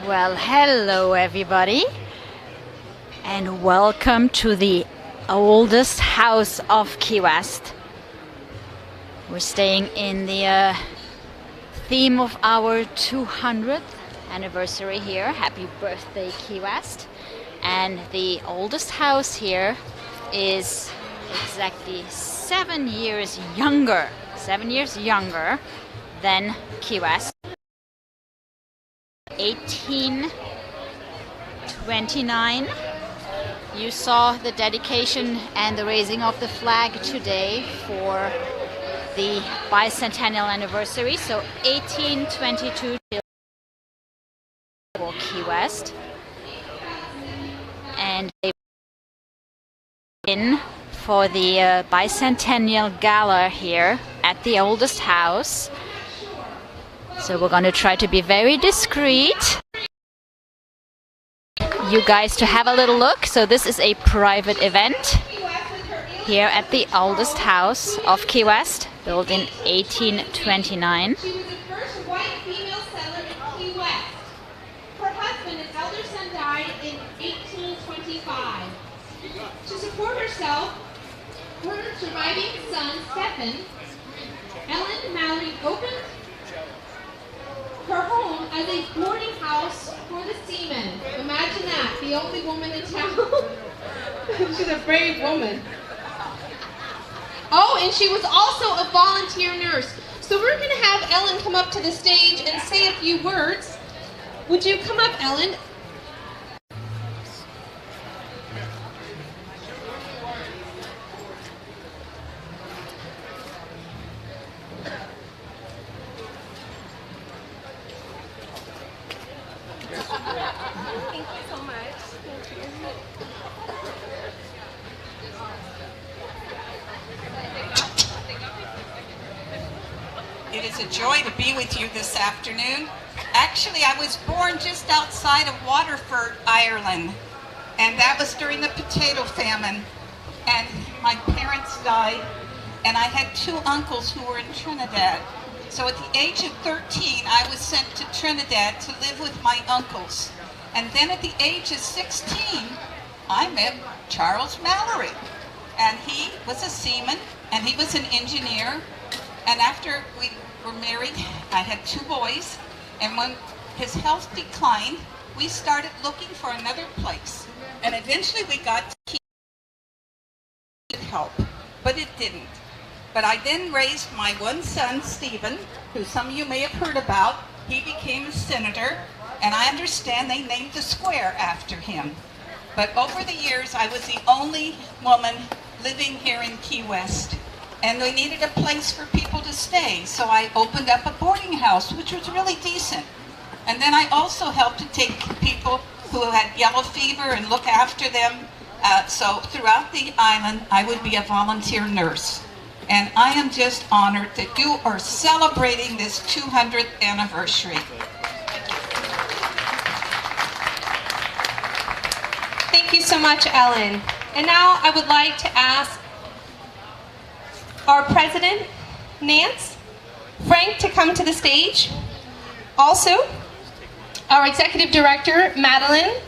Well, hello everybody, and welcome to the oldest house of Key West. We're staying in the theme of our 200th anniversary here. Happy birthday, Key West. And the oldest house here is exactly 7 years younger. 7 years younger than Key West. 1829. You saw the dedication and the raising of the flag today for the bicentennial anniversary. So 1822 for Key West. And they've been for the bicentennial gala here at the oldest house. So we're going to try to be very discreet. You guys to have a little look. So this is a private event here at the oldest house of Key West, built in 1829. She was the first white female settler in Key West. Her husband, an elder son, died in 1825. To support herself, her surviving son, Stephen, Ellen Maury opened her home as a boarding house for the seamen. Imagine that, the only woman in town. She's a brave woman. Oh, and she was also a volunteer nurse. So we're going to have Ellen come up to the stage and say a few words. Would you come up, Ellen? Thank you so much. It is a joy to be with you this afternoon. Actually, I was born just outside of Waterfront, Ireland, and that was during the potato famine. And my parents died, and I had two uncles who were in Trinidad. So at the age of 13, I was sent to Trinidad to live with my uncles. And then at the age of 16, I met Charles Mallory. And he was a seaman, and he was an engineer. And after we were married, I had two boys. And when his health declined, we started looking for another place. And eventually we got to keep help, but it didn't. But I then raised my one son, Stephen, who some of you may have heard about. He became a senator, and I understand they named the square after him. But over the years, I was the only woman living here in Key West, and we needed a place for people to stay. So I opened up a boarding house, which was really decent. And then I also helped to take people who had yellow fever and look after them. So throughout the island, I would be a volunteer nurse. And I am just honored that you are celebrating this 200th anniversary. Thank you so much, Ellen. And now I would like to ask our president, Nance, Frank, to come to the stage. Also, our executive director, Madeline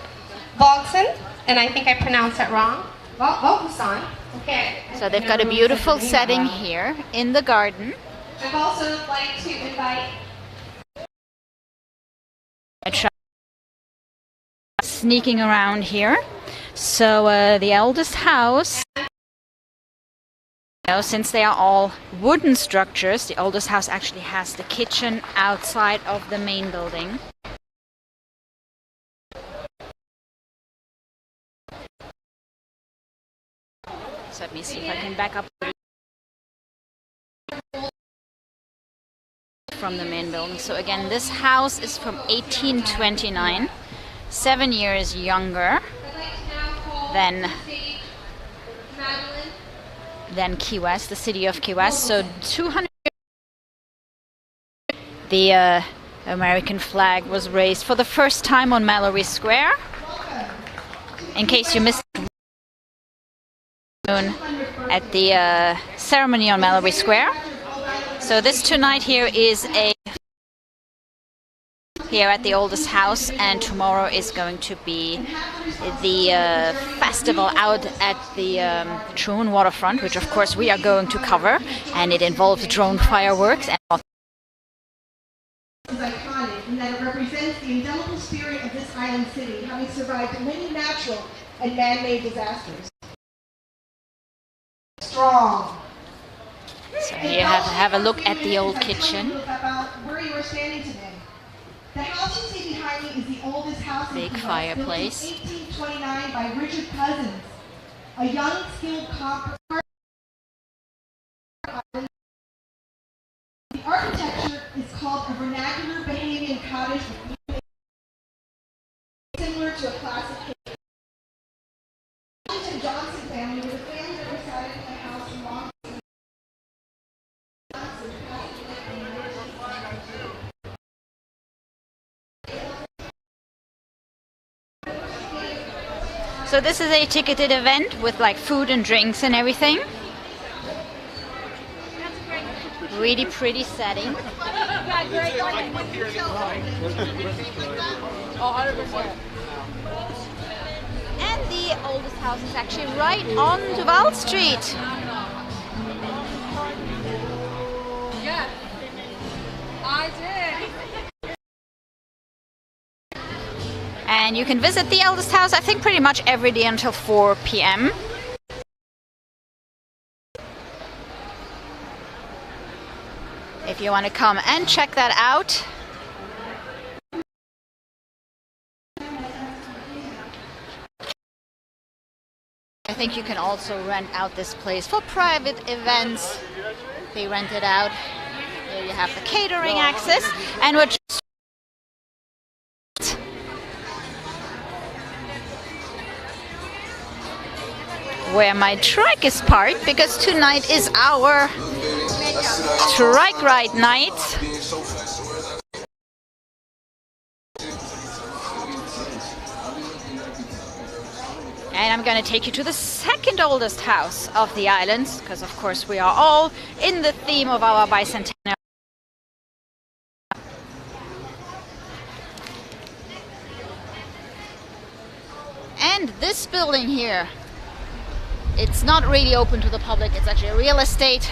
Bogson, and I think I pronounced that wrong. Bogson. Okay. So they've got a beautiful setting here in the garden. I'd also like to invite Sneaking around here. So the eldest house, since they are all wooden structures, the oldest house actually has the kitchen outside of the main building. So let me see if I can back up from the main building. So again, this house is from 1829, 7 years younger than Key West, the city of Key West. So 200. The American flag was raised for the first time on Mallory Square. In case you missed it, at the ceremony on Mallory Square. So this tonight here is a here at the oldest house, and tomorrow is going to be the festival out at the Truman waterfront, which of course we are going to cover, and it involves drone fireworks and is iconic in that it represents the indelible spirit of this island city, having survived many natural and man-made disasters. Strong. so here have a look at the old kitchen. About where you are standing today. The house you see behind me is the oldest house Big in Key West, fireplace. built in 1829 by Richard Cousins, a young, skilled carpenter. The architecture is called a vernacular Bahamian cottage, similar to a classic cave. The Washington Johnson family was a family that resided in the house from long. So this is a ticketed event with like food and drinks and everything. Really pretty setting. And the oldest house is actually right on Duval Street. Yeah, I did. And you can visit the eldest house, I think, pretty much every day until 4 p.m. If you want to come and check that out. I think you can also rent out this place for private events. They rent it out. Here you have the catering access, and we're just where my trike is parked, because tonight is our trike ride night. And I'm going to take you to the second oldest house of the islands, because of course we are all in the theme of our bicentennial. And this building here, it's not really open to the public. It's actually a real estate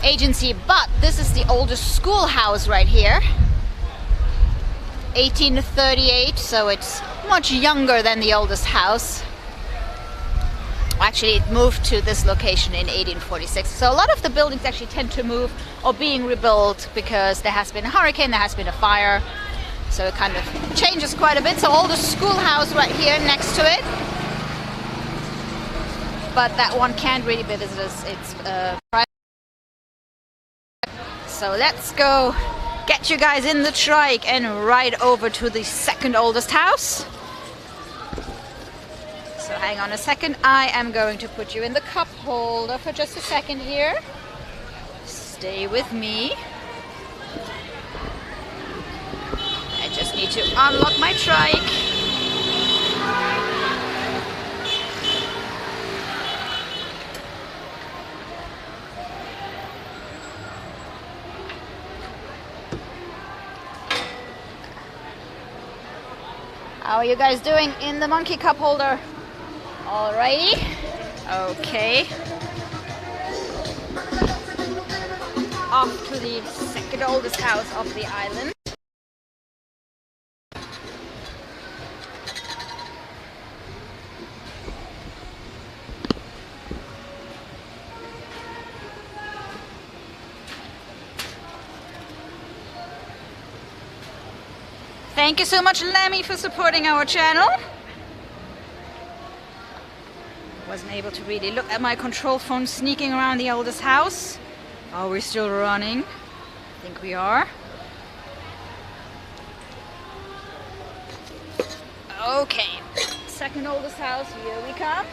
agency, but this is the oldest schoolhouse right here. 1838, so it's much younger than the oldest house. Actually, it moved to this location in 1846. So a lot of the buildings actually tend to move or being rebuilt because there has been a hurricane, there has been a fire. So it kind of changes quite a bit. So oldest schoolhouse right here next to it. But that one can't really be visited. It's private. So let's go get you guys in the trike and ride over to the second oldest house. So hang on a second. I am going to put you in the cup holder for just a second here. Stay with me. I just need to unlock my trike. How are you guys doing in the monkey cup holder? Alrighty. Okay. Off to the second oldest house of the island. Thank you so much, Lemmy, for supporting our channel. Wasn't able to really look at my control phone sneaking around the oldest house. Are we still running? I think we are. Okay, second oldest house, here we come.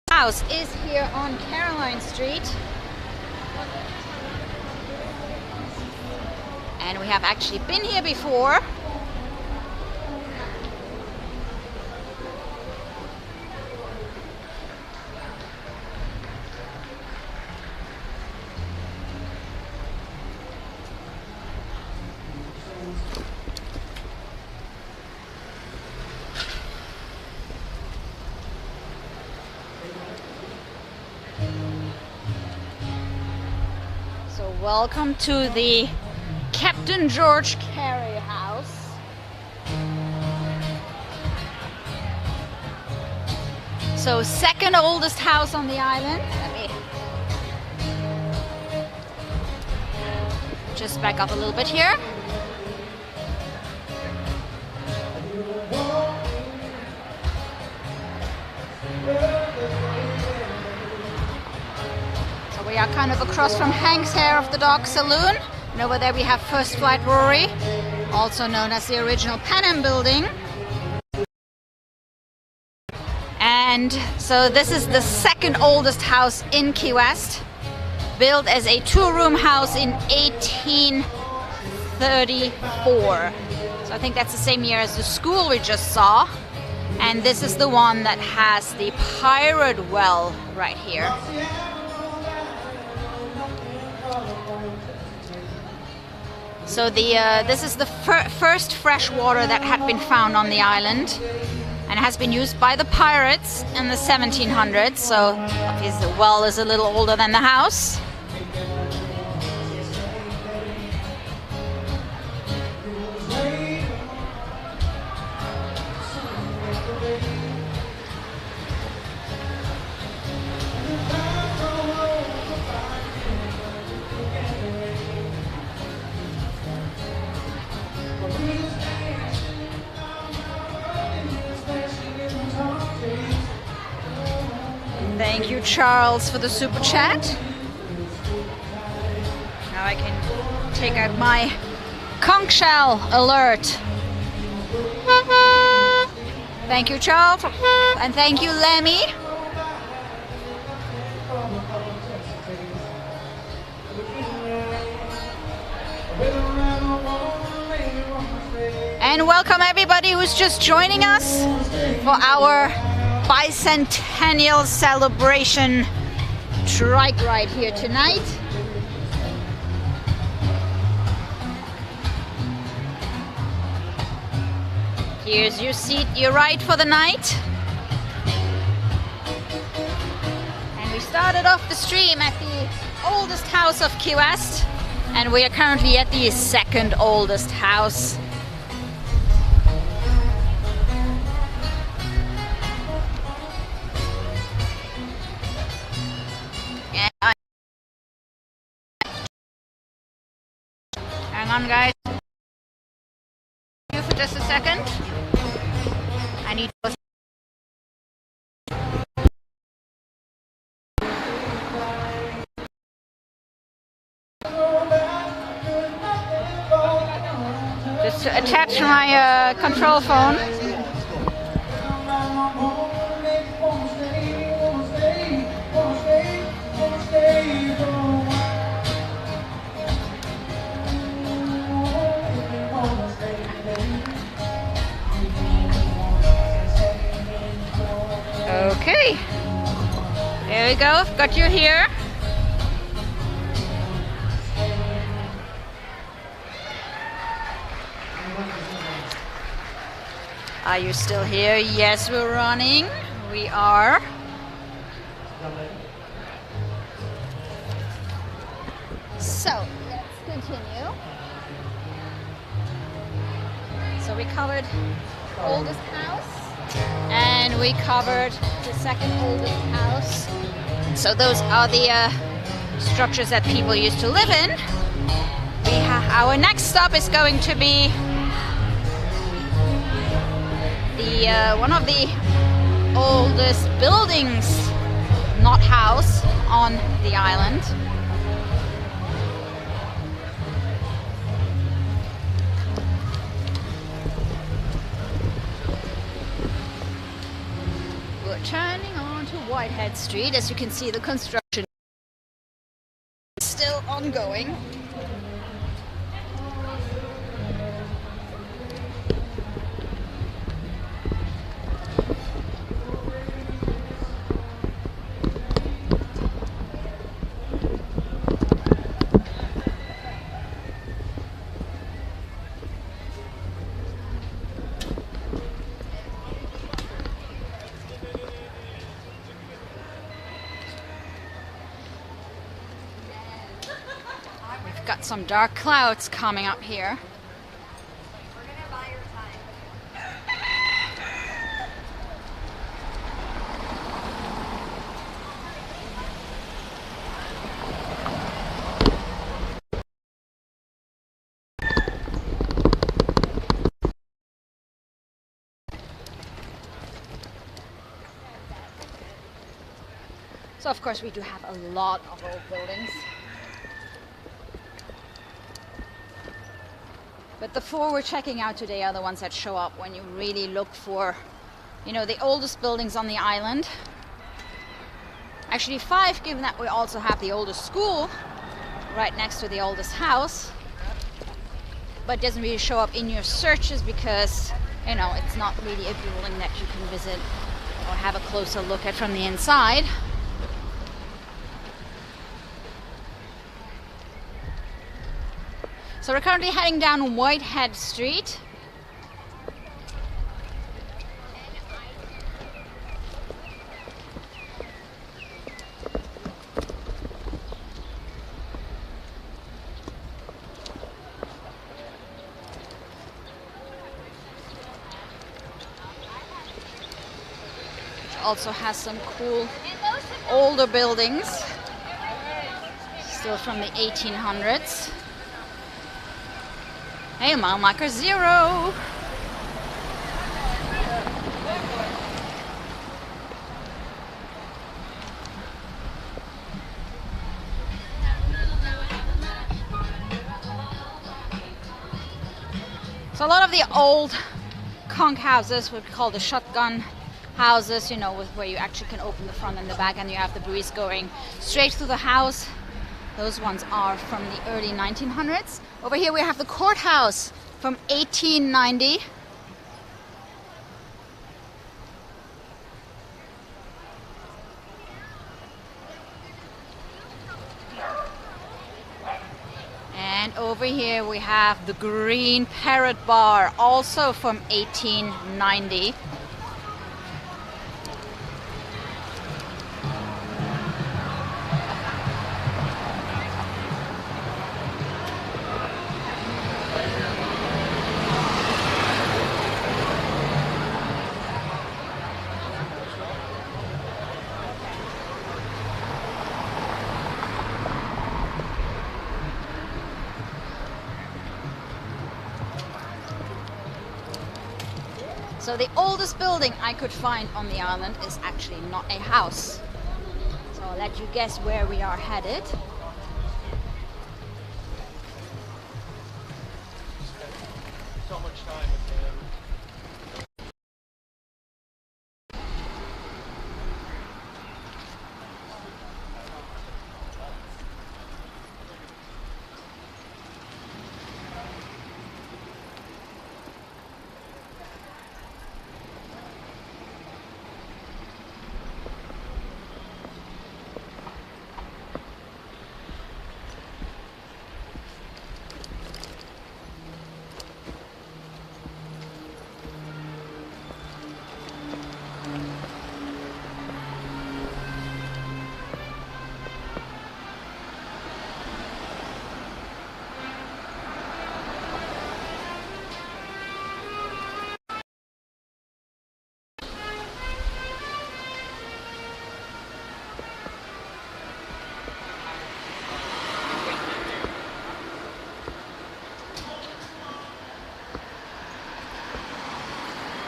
House is here on Caroline Street, and we have actually been here before. Welcome to the Captain George Carey house. So second oldest house on the island. Let me just back up a little bit here. We are kind of across from Hank's Hair of the Dog Saloon, and over there we have First Flight Rory, also known as the original Pan Am building. And so this is the second oldest house in Key West, built as a two-room house in 1834. So I think that's the same year as the school we just saw. And this is the one that has the pirate well right here. So this is the first fresh water that had been found on the island, and has been used by the pirates in the 1700s. So obviously the well is a little older than the house. Thank you, Charles, for the super chat. Now I can take out my conch shell alert. Thank you, Charles, and thank you, Lemmy. And welcome everybody who's just joining us for our bicentennial celebration trike ride here tonight. Here's your seat, your ride for the night. And we started off the stream at the oldest house of Key West, and we are currently at the second oldest house. Hang on, guys. You for just a second. I need to. Just to attach my control phone. Okay, there we go. Got you here. Are you still here? Yes, we're running. We are. So, let's continue. So we covered the oldest house, and we covered the second oldest house. So those are the structures that people used to live in. Our next stop is going to be one of the oldest buildings, not house, on the island. We're turning onto Whitehead Street. As you can see, the construction is still ongoing. Got some dark clouds coming up here. We're gonna buy your time. So of course we do have a lot of old buildings. But the four we're checking out today are the ones that show up when you really look for, you know, the oldest buildings on the island. Actually 5, given that we also have the oldest school right next to the oldest house. But it doesn't really show up in your searches because, you know, it's not really a building that you can visit or have a closer look at from the inside. So we're currently heading down Whitehead Street. Which also has some cool older buildings, still from the 1800s. Hey, mile marker 0. So a lot of the old conch houses, what we call the shotgun houses, you know, where you actually can open the front and the back and you have the breeze going straight through the house. Those ones are from the early 1900s. Over here we have the courthouse from 1890. And over here we have the Green Parrot Bar, also from 1890. So the oldest building I could find on the island is actually not a house. So I'll let you guess where we are headed. So much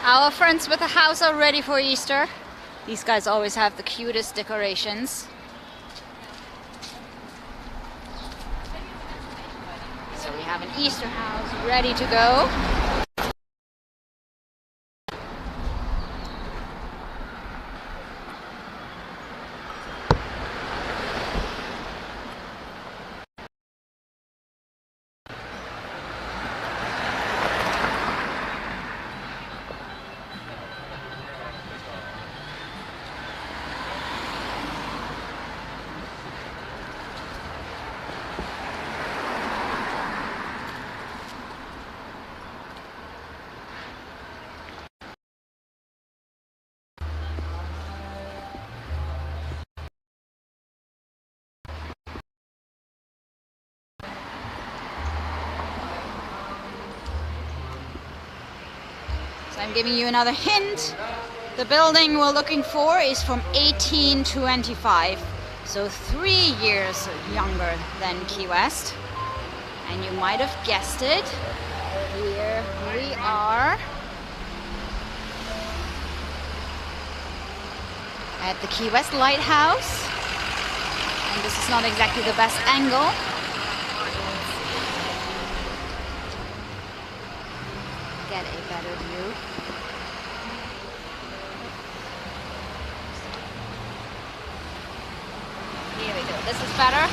Our friends with the house are ready for Easter. These guys always have the cutest decorations. So we have an Easter house ready to go. So I'm giving you another hint. The building we're looking for is from 1825, so 3 years younger than Key West. And you might have guessed it. Here we are at the Key West lighthouse. And this is not exactly the best angle. Get a better view. Here we go. This is better.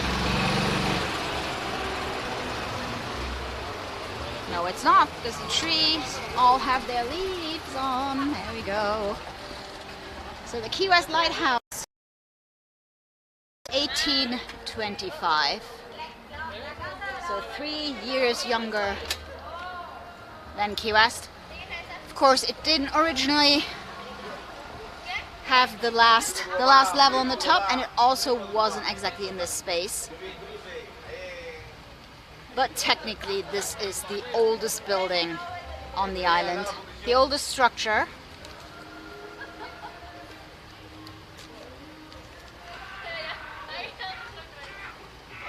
No, it's not, because the trees all have their leaves on. There we go. So the Key West lighthouse, 1825. So 3 years younger than Key West. Of course, it didn't originally have the last level on the top, and it also wasn't exactly in this space. But technically, this is the oldest building on the island, the oldest structure.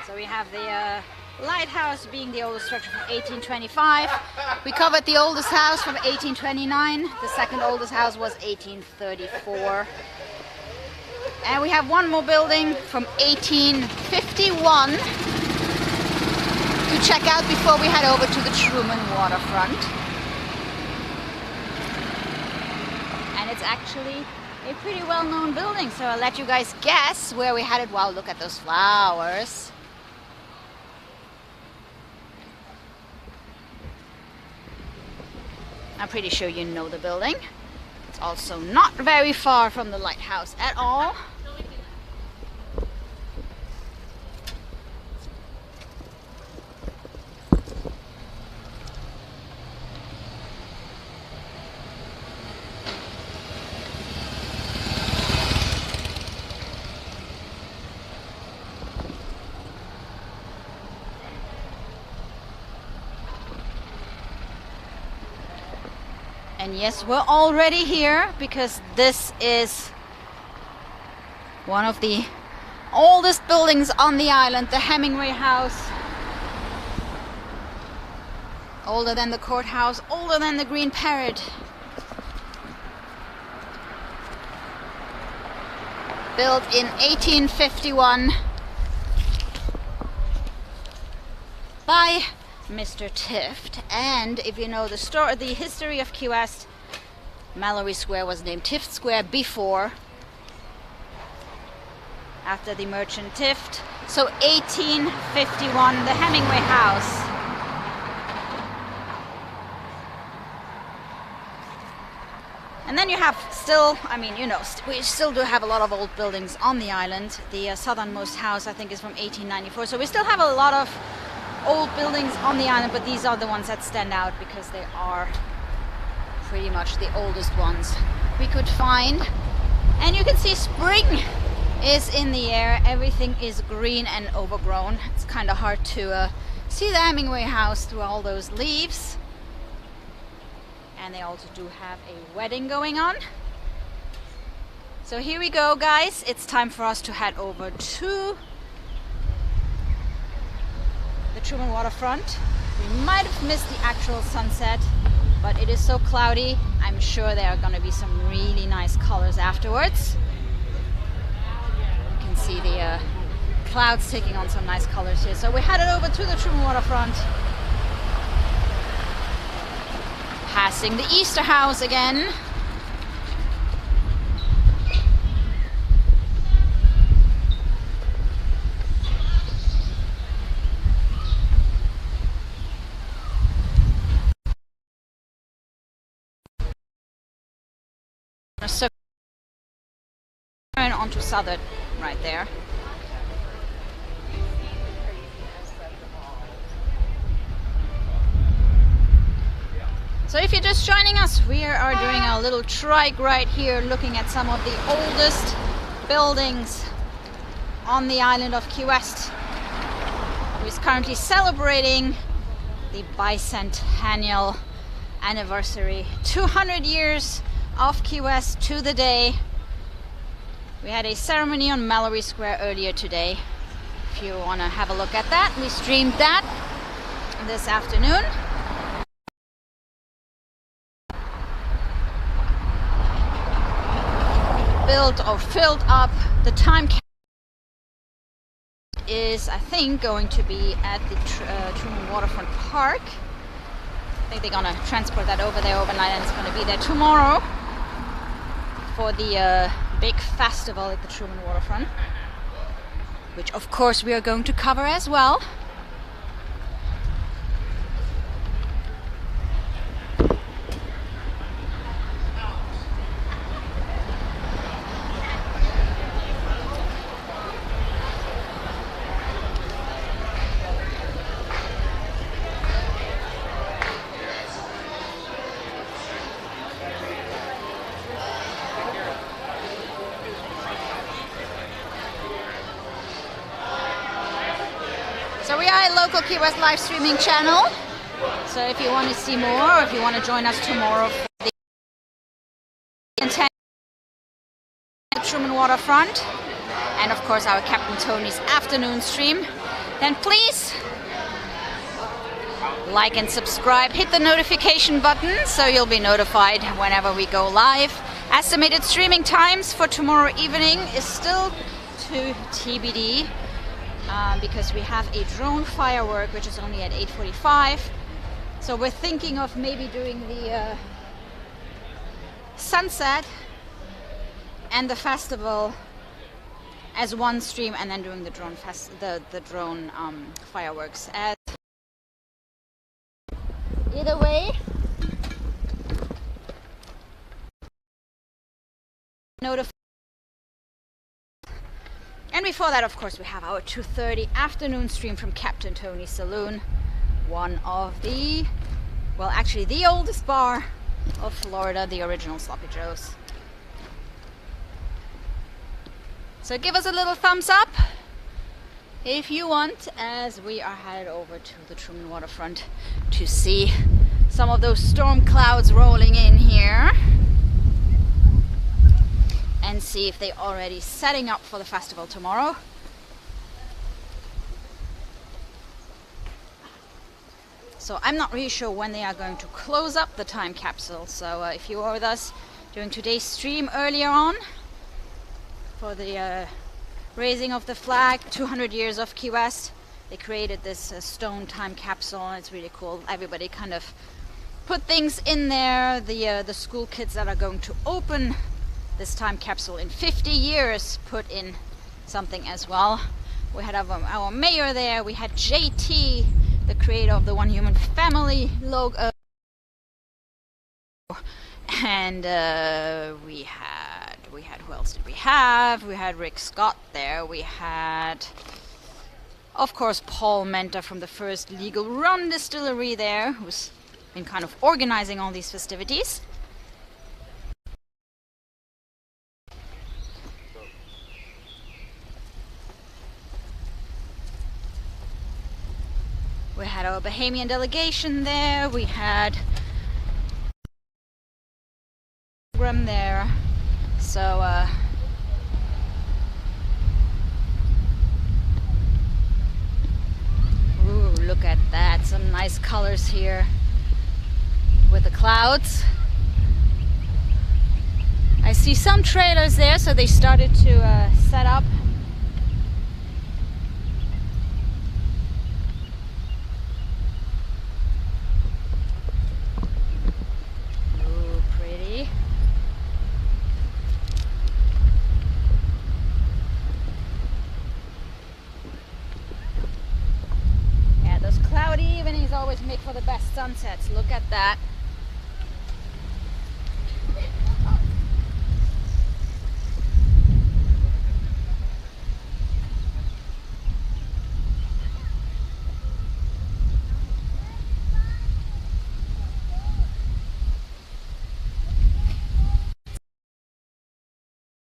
So we have the lighthouse being the oldest structure from 1825. We covered the oldest house from 1829. The second oldest house was 1834. And we have one more building from 1851 to check out before we head over to the Truman waterfront. And it's actually a pretty well-known building, so I'll let you guys guess where we headed. Wow, look at those flowers. I'm pretty sure you know the building. It's also not very far from the lighthouse at all. And yes, we're already here because this is one of the oldest buildings on the island, the Hemingway house. Older than the courthouse, older than the Green Parrot. Built in 1851 by Mr. Tift. And if you know the story, the history of Key West, Mallory Square was named Tift Square before, after the merchant Tift. So 1851, the Hemingway house. And then you have still, I mean, you know, we still do have a lot of old buildings on the island. The southernmost house, I think, is from 1894. So we still have a lot of old buildings on the island, but these are the ones that stand out because they are pretty much the oldest ones we could find. And you can see spring is in the air. Everything is green and overgrown. It's kind of hard to see the Hemingway house through all those leaves. And they also do have a wedding going on. So here we go, guys. It's time for us to head over to the Truman waterfront. We might have missed the actual sunset, but it is so cloudy. I'm sure there are going to be some really nice colors afterwards. You can see the clouds taking on some nice colors here. So we headed over to the Truman waterfront, passing the Easter house again. So turn onto Southern right there. So if you're just joining us, we are doing a little trike right here, looking at some of the oldest buildings on the island of Key West, who is currently celebrating the bicentennial anniversary. 200 years of Key West to the day. We had a ceremony on Maury Square earlier today. If you want to have a look at that, we streamed that this afternoon. Built or filled up. The time is, I think, going to be at the Truman Waterfront Park. I think they're gonna transport that over there overnight, and it's gonna be there tomorrow for the big festival at the Truman Waterfront, which of course we are going to cover as well. So we are a local Key West live streaming channel. So if you want to see more, or if you want to join us tomorrow for the Truman Waterfront, and of course our Captain Tony's afternoon stream, then please like and subscribe, hit the notification button so you'll be notified whenever we go live. Estimated streaming times for tomorrow evening is still to TBD. Because we have a drone firework which is only at 8:45, so we're thinking of maybe doing the sunset and the festival as one stream, and then doing the drone fireworks as either way. Notify. And before that, of course, we have our 2:30 afternoon stream from Captain Tony's Saloon, one of the, well, actually the oldest bar of Florida, the original Sloppy Joe's. So give us a little thumbs up if you want, as we are headed over to the Truman Waterfront to see some of those storm clouds rolling in here, and see if they're already setting up for the festival tomorrow. So I'm not really sure when they are going to close up the time capsule. So if you were with us during today's stream earlier on for the raising of the flag, 200 years of Key West, they created this stone time capsule, and it's really cool. Everybody kind of put things in there. The school kids that are going to open this time capsule in 50 years put in something as well. We had our mayor there. We had JT, the creator of the One Human Family logo, and we had who else did we have? We had Rick Scott there. We had, of course, Paul Menter from the First Legal Run Distillery there, who's been kind of organizing all these festivities. We had our Bahamian delegation there. We had program there. So ooh, look at that! Some nice colors here with the clouds. I see some trailers there, so they started to set up. Ooh, pretty. Yeah, those cloudy evenings always make for the best sunsets. Look at that.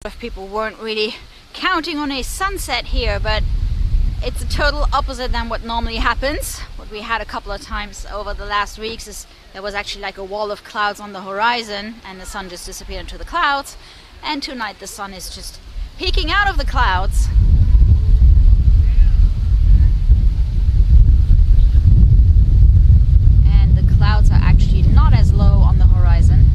Of people weren't really counting on a sunset here, but it's a total opposite than what normally happens. What we had a couple of times over the last weeks is there was actually like a wall of clouds on the horizon and the sun just disappeared into the clouds, and tonight the sun is just peeking out of the clouds. And the clouds are actually not as low on the horizon.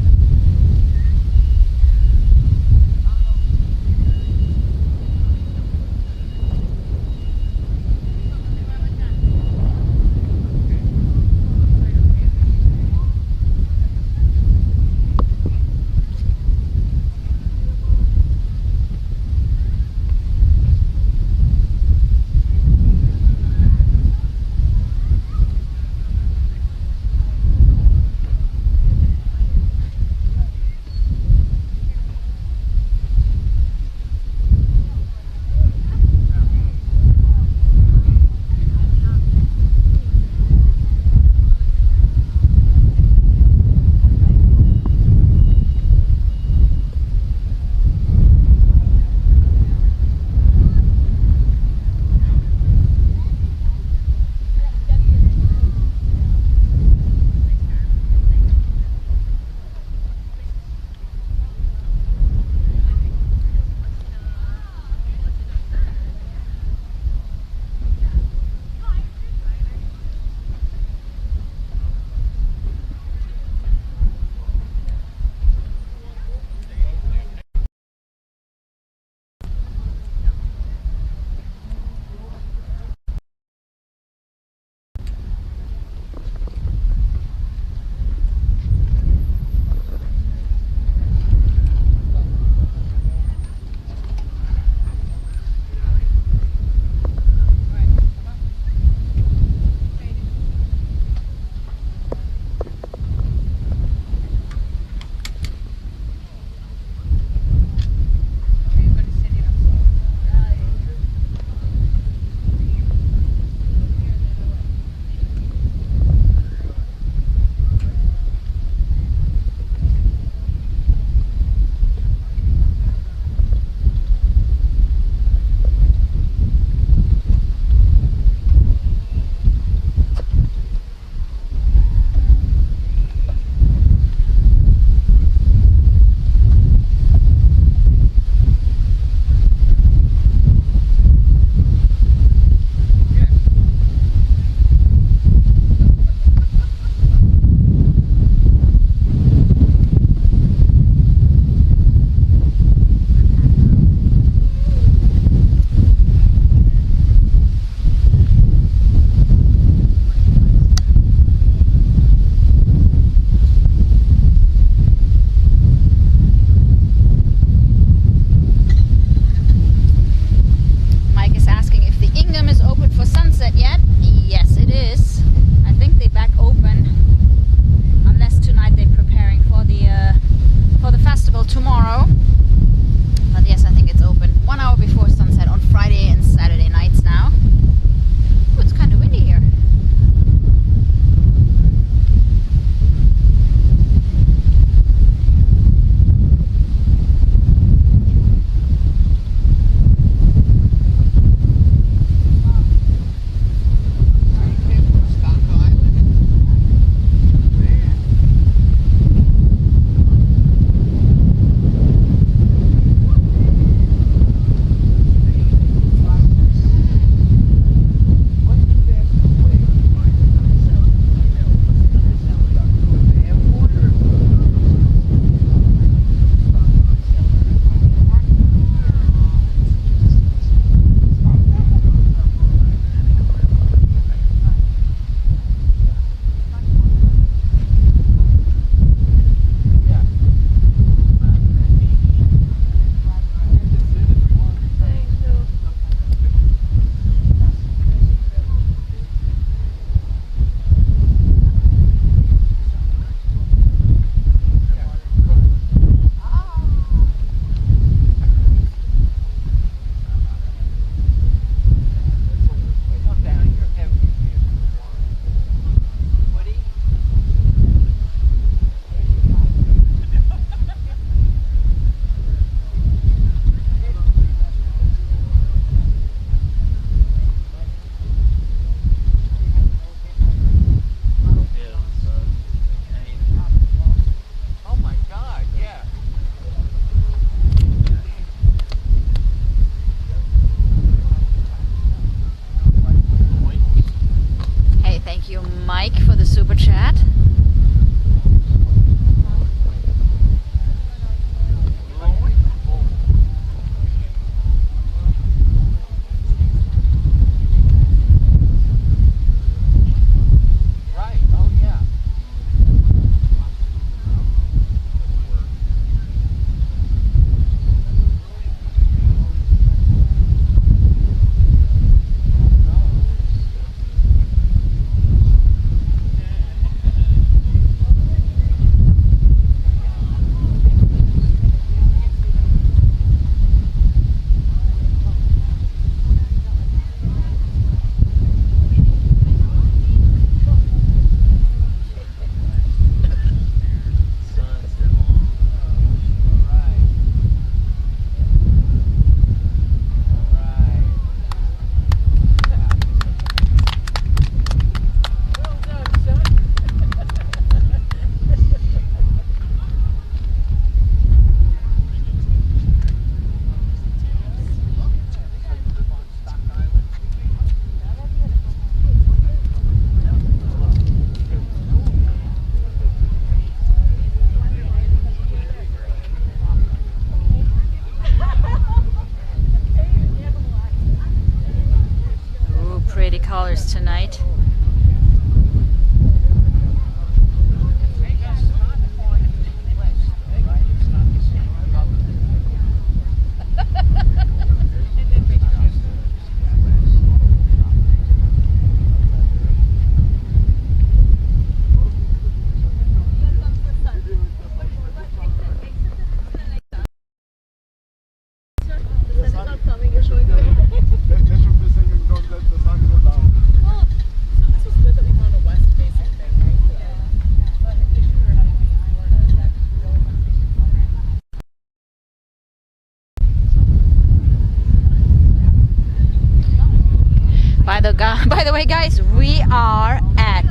by the way, guys, we are at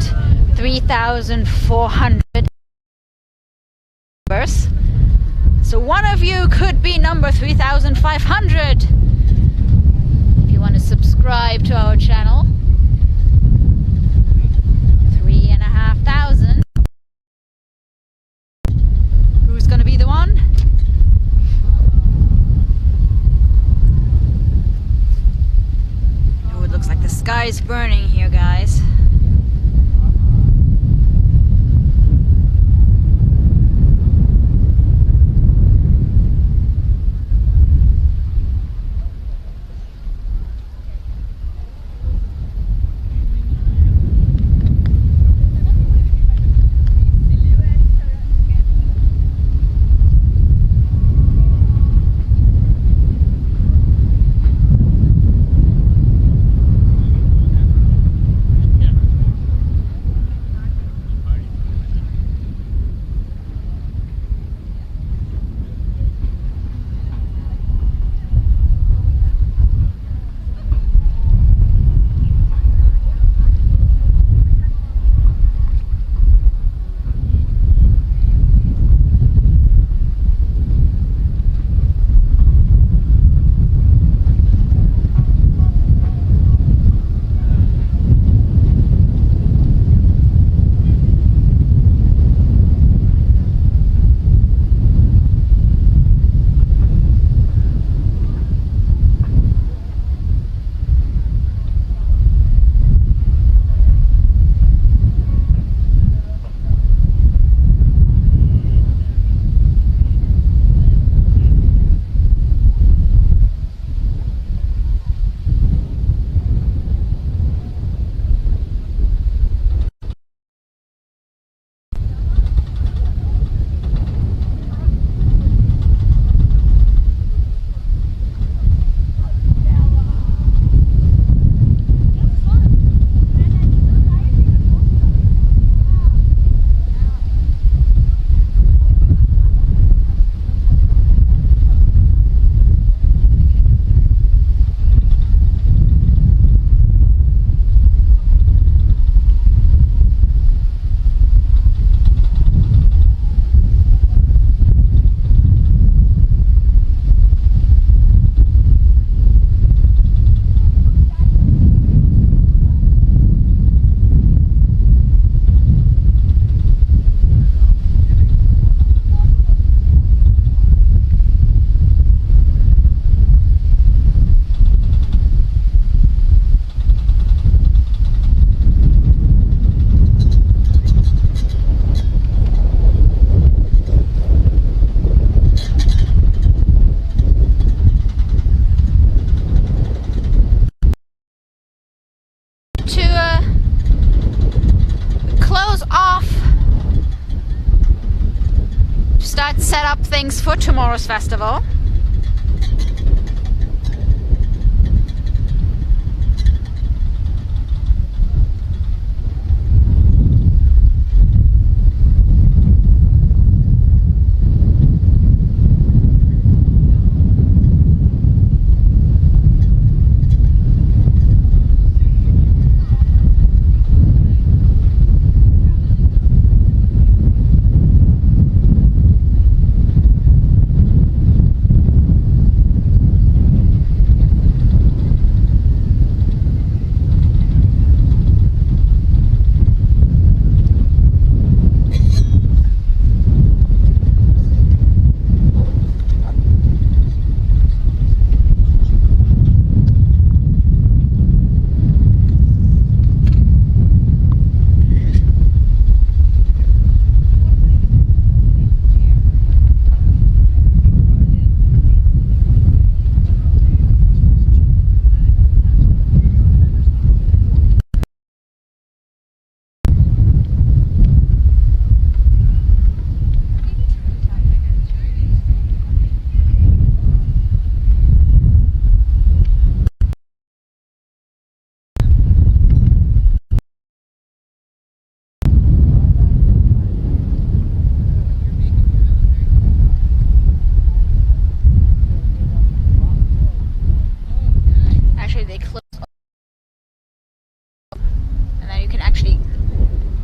3,400 members. So one of you could be number 3,500 if you want to subscribe to our channel. 3,500. Who's gonna be the one? Oh, it looks like the sky is burning here, guys. Set up things for tomorrow's festival.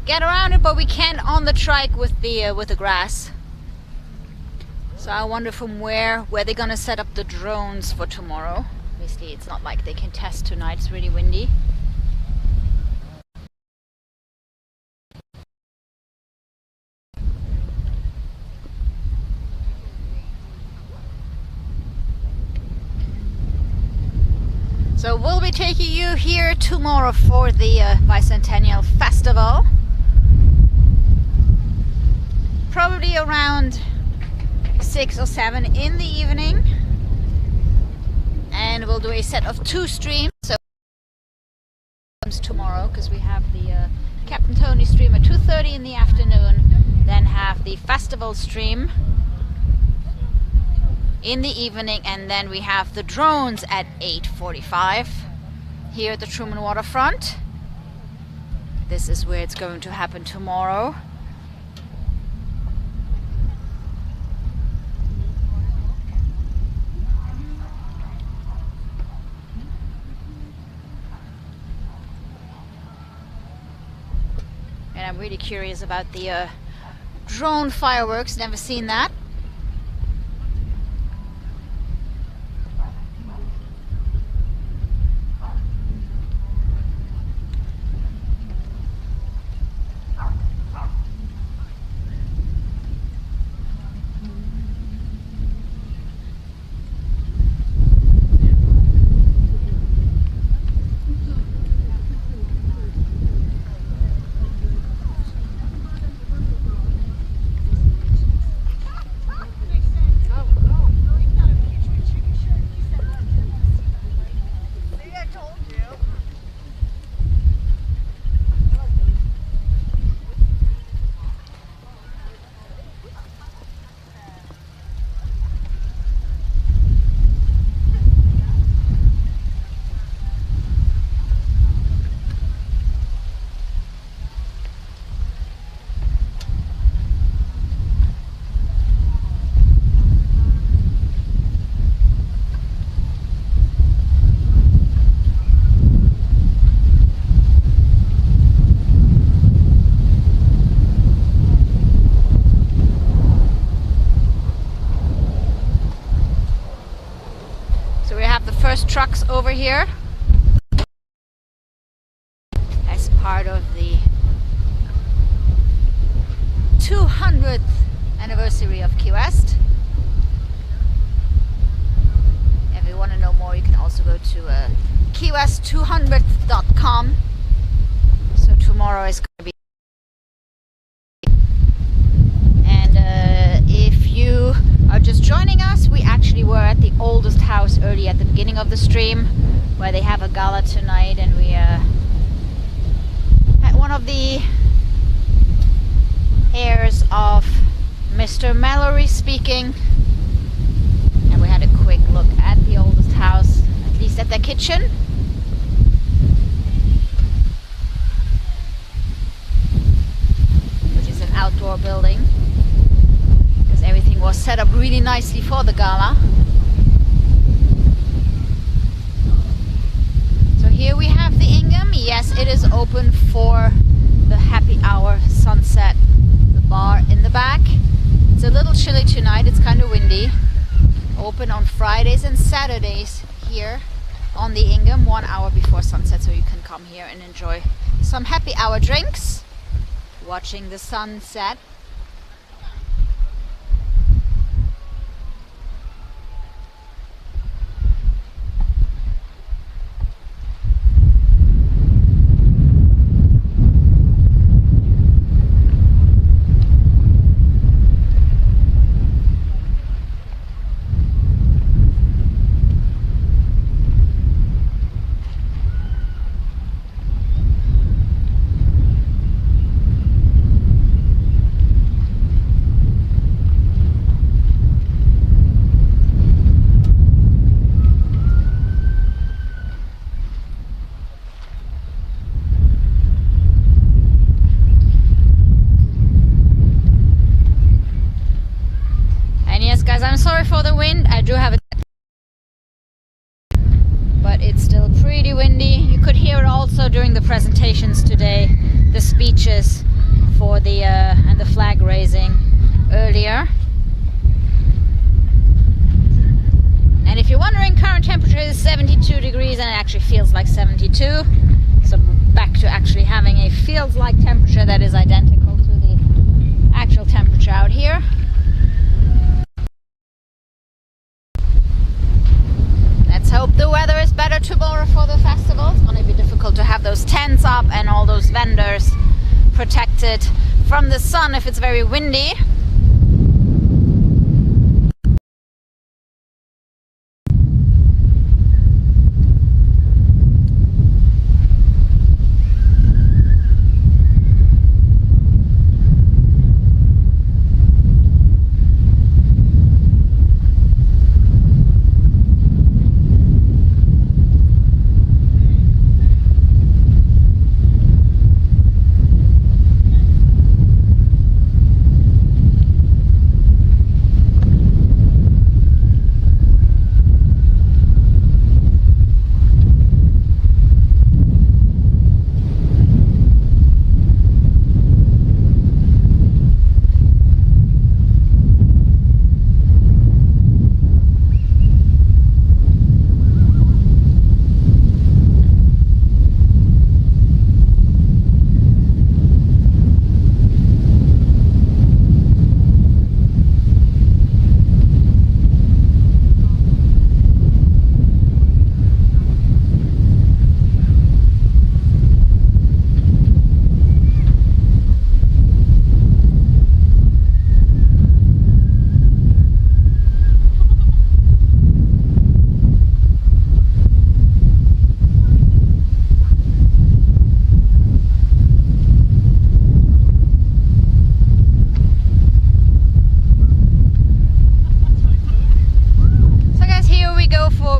get around it, but we can't on the trike with the grass. So I wonder from where they're gonna set up the drones for tomorrow. Obviously it's not like they can test tonight, it's really windy. So we'll be taking you here tomorrow for the Bicentennial Festival. Probably around 6 or 7 in the evening. And we'll do a set of 2 streams. So tomorrow, because we have the Captain Tony stream at 2:30 in the afternoon. Then have the festival stream in the evening, and then we have the drones at 8:45 here at the Truman waterfront. This is where it's going to happen tomorrow. And I'm really curious about the drone fireworks, never seen that. Trucks over here as part of the 200th anniversary of Key West. If you want to know more, you can also go to keywest200th.com. So tomorrow is going to be, and if you are just joining us, we actually were at the oldest house early at the beginning of the stream, where they have a gala tonight, and we had one of the heirs of Mr. Maury speaking, and we had a quick look at the oldest house, at least at their kitchen. Which is an outdoor building. Everything was set up really nicely for the gala. So here we have the Ingham. Yes, it is open for the happy hour sunset. The bar in the back. It's a little chilly tonight, it's kind of windy. Open on Fridays and Saturdays here on the Ingham, 1 hour before sunset, so you can come here and enjoy some happy hour drinks, watching the sunset. For the wind, I do have it, but it's still pretty windy. You could hear it also during the presentations today, the speeches. for the and the flag raising earlier. And if you're wondering, current temperature is 72 degrees and it actually feels like 72. So back to actually having a feels like temperature that is identical to the actual temperature out here. Let's hope the weather is better tomorrow for the festival. It's going to be difficult to have those tents up and all those vendors protected from the sun if it's very windy.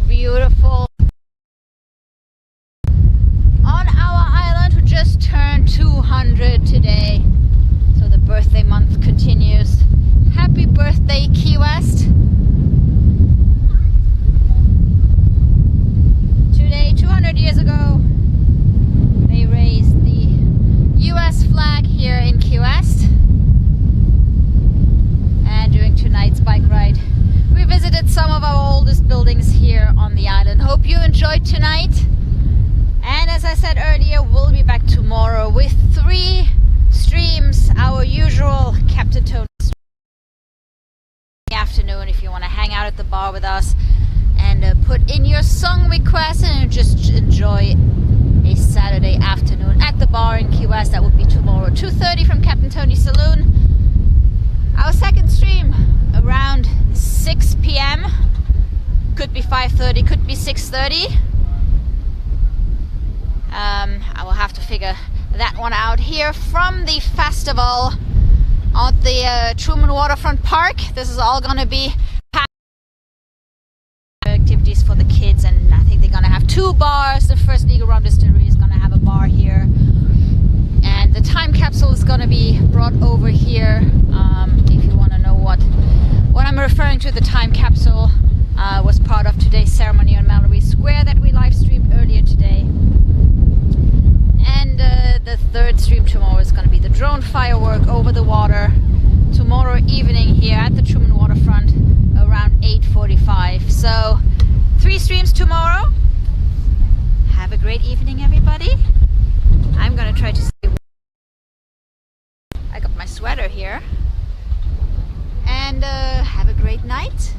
Beautiful on our island who just turned 200 today, so the birthday month continues. Happy birthday, Key West. Today, 200 years ago, they raised the US flag here in Key West, and during tonight's bike ride we visited some of our oldest buildings here on the island. Hope you enjoyed tonight. And as I said earlier, we'll be back tomorrow with 3 streams, our usual Captain Tony afternoon if you want to hang out at the bar with us and put in your song requests and just enjoy a Saturday afternoon at the bar in Key West. That would be tomorrow, 2:30 from Captain Tony's Saloon. Our second stream around 6 p.m. Could be 5:30, could be 6:30. I will have to figure that one out here from the festival at the Truman Waterfront Park. This is all gonna be activities for the kids, and I think they're gonna have 2 bars. The First Legal Rum Distillery is gonna have a bar here, and the time capsule is gonna be brought over here. If you want to know what I'm referring to, the time capsule was part of today's ceremony on Maury Square that we live streamed earlier today. And the third stream tomorrow is going to be the drone firework over the water tomorrow evening here at the Truman Waterfront around 8:45. So 3 streams tomorrow. Have a great evening, everybody. I'm going to try to see. I got my sweater here. And have a great night.